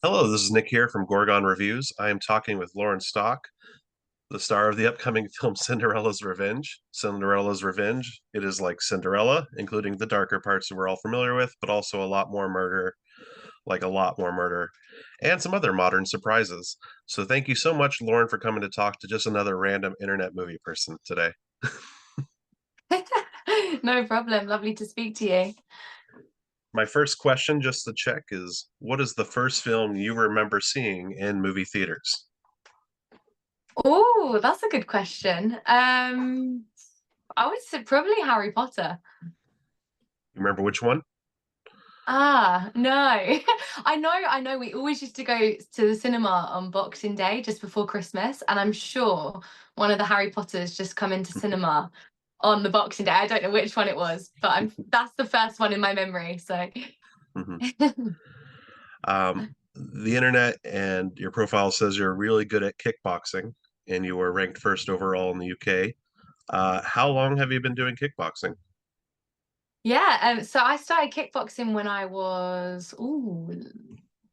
Hello, this is Nick here from Gorgon Reviews. I am talking with Lauren Stock, the star of the upcoming film Cinderella's Revenge. Cinderella's Revenge, it is like Cinderella, including the darker parts that we're all familiar with, but also a lot more murder, like a lot more murder, and some other modern surprises. So thank you so much, Lauren, for coming to talk to just another random internet movie person today. No problem. Lovely to speak to you. My first question, just to check, is what is the first film you remember seeing in movie theaters? Oh, that's a good question. I would say probably Harry Potter. You remember which one? No. I know we always used to go to the cinema on Boxing Day just before Christmas, and I'm sure one of the Harry Potters just come into cinema on the Boxing Day. I don't know which one it was, but that's the first one in my memory. So Mhm. The internet and your profile says you're really good at kickboxing and you were ranked first overall in the UK. How long have you been doing kickboxing? yeah, so I started kickboxing when I was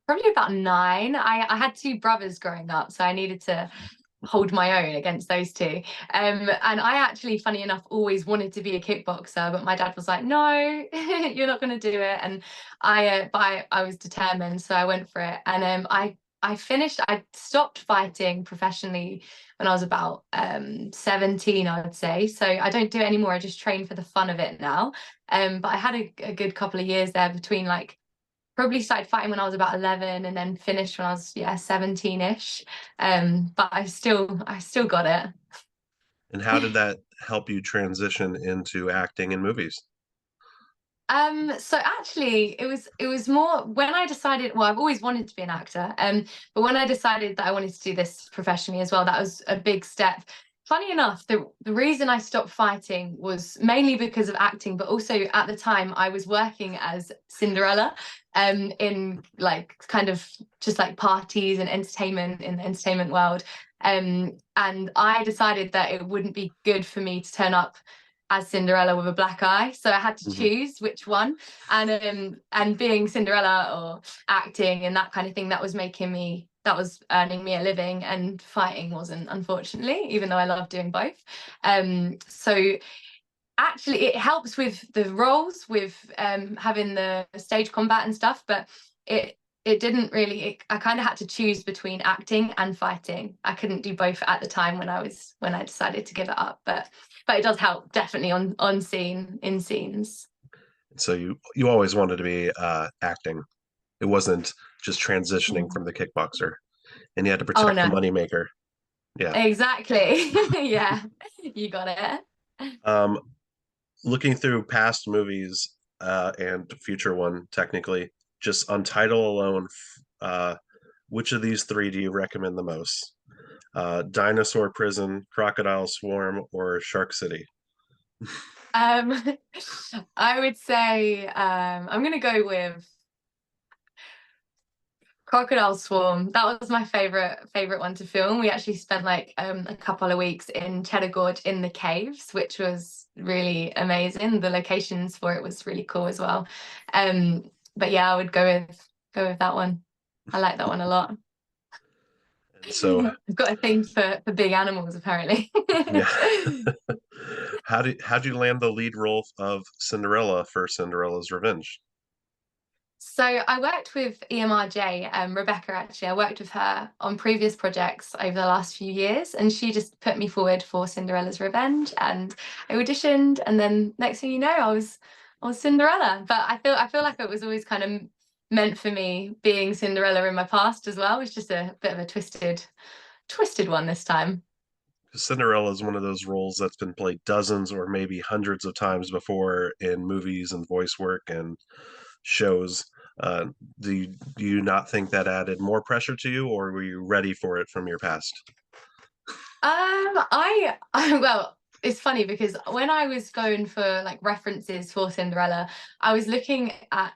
probably about 9. I had two brothers growing up, so I needed to hold my own against those two. And I actually, funny enough, always wanted to be a kickboxer, but my dad was like, "No, you're not going to do it." And I was determined, so I went for it. And I finished. I stopped fighting professionally when I was about 17, I would say. So I don't do it anymore. I just train for the fun of it now. But I had a good couple of years there between like probably started fighting when I was about 11 and then finished when I was 17ish. But I still got it. And how did that help you transition into acting in movies? So actually it was more when I decided, well, I've always wanted to be an actor. But when I decided that I wanted to do this professionally as well, that was a big step. Funny enough, the reason I stopped fighting was mainly because of acting, but also at the time I was working as Cinderella, in like kind of just like parties and entertainment in the entertainment world. And I decided that it wouldn't be good for me to turn up as Cinderella with a black eye. So I had to Mhm. choose which one. And being Cinderella or acting and that kind of thing, that was earning me a living, and fighting wasn't, unfortunately, even though I love doing both. So actually it helps with the roles, with having the stage combat and stuff, but it didn't really I kind of had to choose between acting and fighting. I couldn't do both at the time when I decided to give it up, but it does help definitely on scene in scenes. So you always wanted to be acting. It wasn't just transitioning Yeah. from the kickboxer, and you had to Oh protect the no, moneymaker. Yeah. exactly. Yeah, you got it. Um, Looking through past movies and future one, technically, just on title alone, which of these three do you recommend the most? Dinosaur Prison, Crocodile Swarm, or Shark City? um I would say I'm gonna go with Crocodile Swarm. That was my favorite one to film. We actually spent like a couple of weeks in Cheddar Gorge in the caves, which was really amazing. The locations for it was really cool as well. But yeah, I would go with that one. I like that one a lot. And so, I've got a thing for big animals, apparently. yeah, how'd you land the lead role of Cinderella for Cinderella's Revenge? So I worked with EMRJ, Rebecca actually. I worked with her on previous projects over the last few years, and she just put me forward for Cinderella's Revenge, and I auditioned, and then next thing you know, I was Cinderella. But I feel like it was always kind of meant for me, being Cinderella in my past as well. It's just a bit of a twisted one this time. Cinderella is one of those roles that's been played dozens or maybe hundreds of times before in movies and voice work and shows. Uh, do you not think that added more pressure to you, or were you ready for it from your past? I well, it's funny because when I was going for like references for Cinderella, I was looking at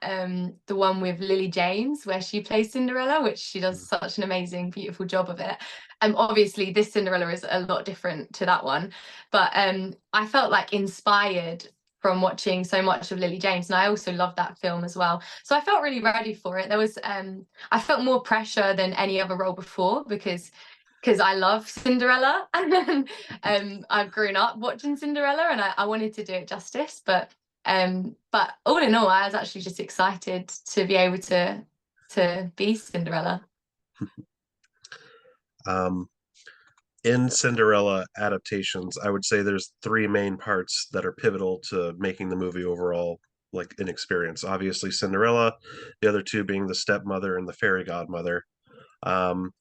the one with Lily James where she plays Cinderella, which she does such an amazing, beautiful job of it. Obviously this Cinderella is a lot different to that one, but I felt like inspired from watching so much of Lily James, and I also loved that film as well. So I felt really ready for it. There was I felt more pressure than any other role before because I love Cinderella and I've grown up watching Cinderella and I wanted to do it justice. But all in all, I was actually just excited to be able to be Cinderella. Um, in Cinderella adaptations, I would say there's three main parts that are pivotal to making the movie overall like an experience. Obviously, Cinderella, the other two being the stepmother and the fairy godmother. Um,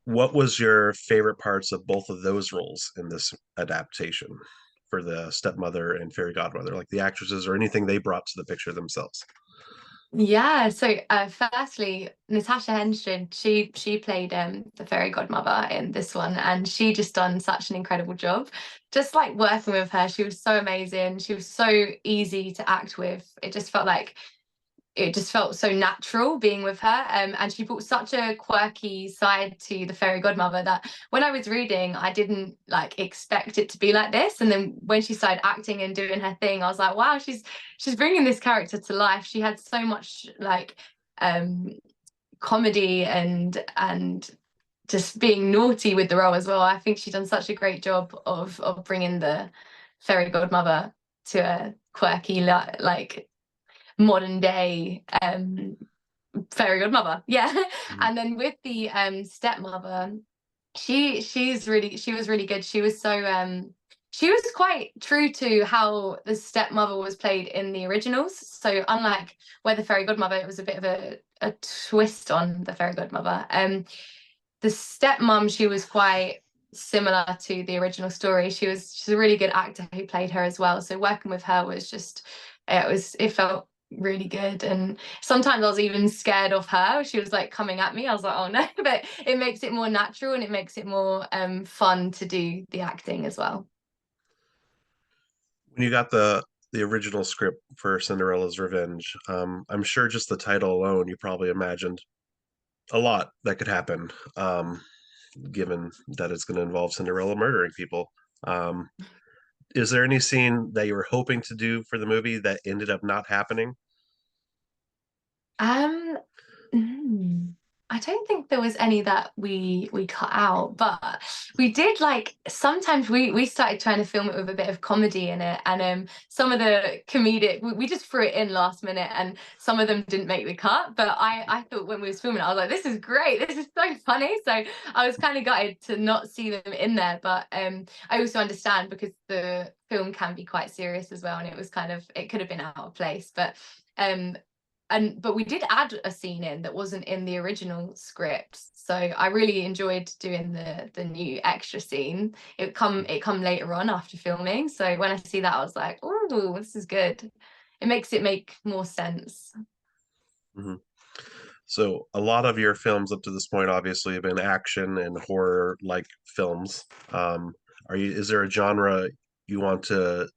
what was your favorite parts of both of those roles in this adaptation for the stepmother and fairy godmother, like the actresses or anything they brought to the picture themselves? Yeah, so firstly, Natasha Henstridge, she played the fairy godmother in this one, and she just done such an incredible job. Just like working with her, she was so amazing. She was so easy to act with. It just felt so natural being with her. And she brought such a quirky side to the fairy godmother that when I was reading, I didn't like expect it to be like this. And then when she started acting and doing her thing, I was like, wow, she's bringing this character to life. She had so much like um comedy and just being naughty with the role as well. I think she's done such a great job of bringing the fairy godmother to a quirky like modern day fairy godmother. Yeah. Mhm. And then with the stepmother, she was really good. She was quite true to how the stepmother was played in the originals. So unlike where the fairy godmother, it was a bit of a twist on the fairy godmother. The stepmom, she was quite similar to the original story. She's a really good actor who played her as well. So working with her was just it felt really good. And sometimes I was even scared of her. She was like coming at me. I was like, oh no, but it makes it more natural and it makes it more fun to do the acting as well. When you got the original script for Cinderella's Revenge, I'm sure just the title alone, you probably imagined a lot that could happen, given that it's going to involve Cinderella murdering people. Um, is there any scene that you were hoping to do for the movie that ended up not happening? Um, mm, I don't think there was any that we cut out, but we did like sometimes we started trying to film it with a bit of comedy in it, and some of the comedic we just threw it in last minute, and some of them didn't make the cut. But I thought when we was filming it, I was like, this is great, this is so funny. So I was kind of gutted to not see them in there, but I also understand because the film can be quite serious as well, and it was kind of it could have been out of place, um but we did add a scene in that wasn't in the original script, so I really enjoyed doing the new extra scene. It come later on after filming, so when I see that I was like, oh, this is good. It makes it make more sense. Mhm. So a lot of your films up to this point obviously have been action and horror like films. Is there a genre you want to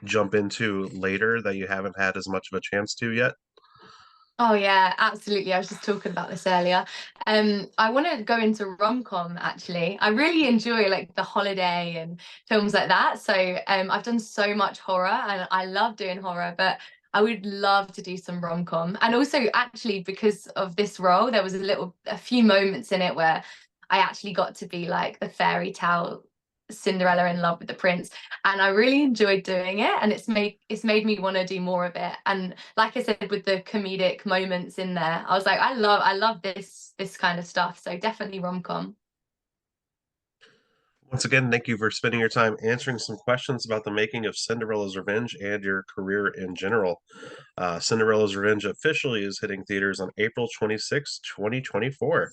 jump into later that you haven't had as much of a chance to yet? Oh yeah, absolutely. I was just talking about this earlier. I want to go into rom-com actually. I really enjoy like the holiday and films like that. So I've done so much horror and I love doing horror, but I would love to do some rom-com. And also actually because of this role, there was a few moments in it where I actually got to be like the fairy tale Cinderella in love with the prince, and I really enjoyed doing it, and it's made me want to do more of it. And like I said, with the comedic moments in there, I was like, I love this kind of stuff. So definitely rom-com. Once again, thank you for spending your time answering some questions about the making of Cinderella's Revenge and your career in general. Cinderella's Revenge officially is hitting theaters on April 26, 2024.